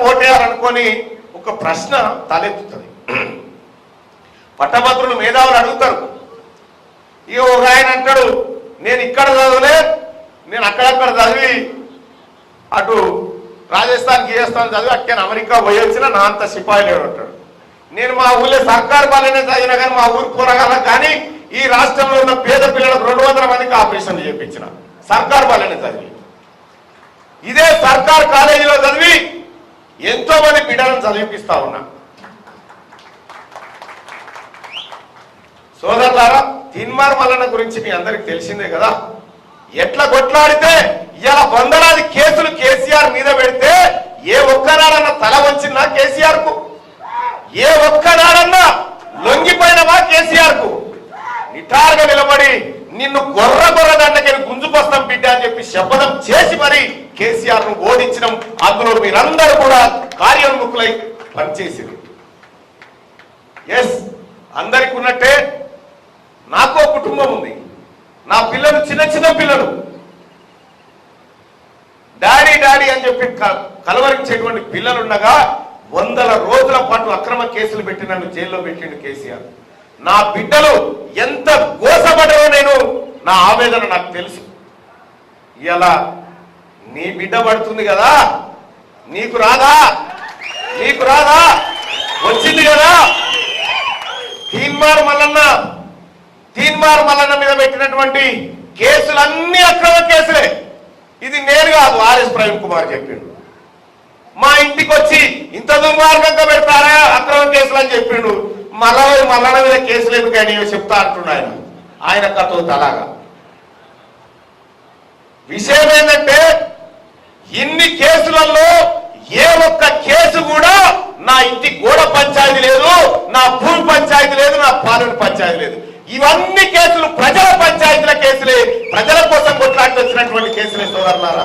ఓటేయాలనుకొని ఒక ప్రశ్న తలెత్తుతుంది. పట్టభద్రులు మేధావులు అడుగుతారు. ఇక ఒక ఆయన అంటాడు, నేను ఇక్కడ చదవలే, నేను అక్కడక్కడ చదివి అటు రాజస్థాన్ గీయస్థాన్ చదివి అక్కడ అమెరికా పోయొచ్చిన నా అంత సిపాయి లేడు అంటాడు. నేను మా ఊళ్ళో సర్కారు పాలనే చదివినా కానీ మా ఊరు పోరగాల కానీ ఈ రాష్ట్రంలో ఉన్న పేద పిల్లలకు 200 మందికి ఆపరేషన్లు చేయించిన సర్కారు పాలనే చదివి. ఇదే సర్కార్ కాలేజీలో చదివి ఎంతో మంది బిడ్డలను చదివిపిస్తా ఉన్నా. సోదరులారా, తిన్మార్ మల్లన్న గురించి మీ అందరికి తెలిసిందే కదా. ఎట్లా కొట్లాడితే ఇలా వందలాది కేసులు కేసీఆర్ మీద పెడితే ఏ ఒక్కనాడన్నా తల వంచినా కేసీఆర్ కు, ఏ ఒక్కనాడన్నా లొంగిపోయినవా కేసీఆర్ కు? నిటారుగా నిలబడి నిన్ను గొర్ర దండకి గుంజుకొస్తాం బిడ్డ అని చెప్పి శపథం చేసి మరి కేసీఆర్ ను ఓడించడం, అందులో మీరందరూ కూడా కార్యోన్ముఖులై పనిచేసింది. ఎస్, అందరికి ఉన్నట్టే నాకు కుటుంబం ఉంది. నా పిల్లలు చిన్న పిల్లలు డాడీ అని చెప్పి కలవరించేటువంటి పిల్లలు ఉండగా 100 రోజుల పాటు అక్రమ కేసులు పెట్టి నన్ను జైల్లో పెట్టిండు కేసీఆర్. నా బిడ్డలు ఎంత గోసపడరో నేను, నా ఆవేదన నాకు తెలుసు. ఇలా నీ బిడ్డ పడుతుంది కదా, నీకు రాదా వచ్చింది కదా. తీన్మార్ మల్లన్న మీద పెట్టినటువంటి కేసులన్నీ అక్రమ కేసులే. ఇది నేను కాదు, ఆర్ఎస్ ప్రవీణ్ కుమార్ చెప్పిండు. మా ఇంటికి వచ్చి ఇంత దుర్మార్గంగా పెడతారా అక్రమ కేసులు అని చెప్పిండు. మల్లన్న మీద కేసులు ఎందుకని చెప్తా అంటున్నాడు ఆయన కథ అలాగా. విషయం ఏంటంటే ఇన్ని కేసులలో ఏ ఒక్క కేసు కూడా నా ఇంటి గోడ పంచాయతీ లేదు, నా భూమి పంచాయతీ లేదు, నా పాలన పంచాయతీ లేదు. ఇవన్నీ కేసులు ప్రజల పంచాయతీల కేసులే, ప్రజల కోసం కొట్లాడి వచ్చినటువంటి కేసులే సోదరులారా.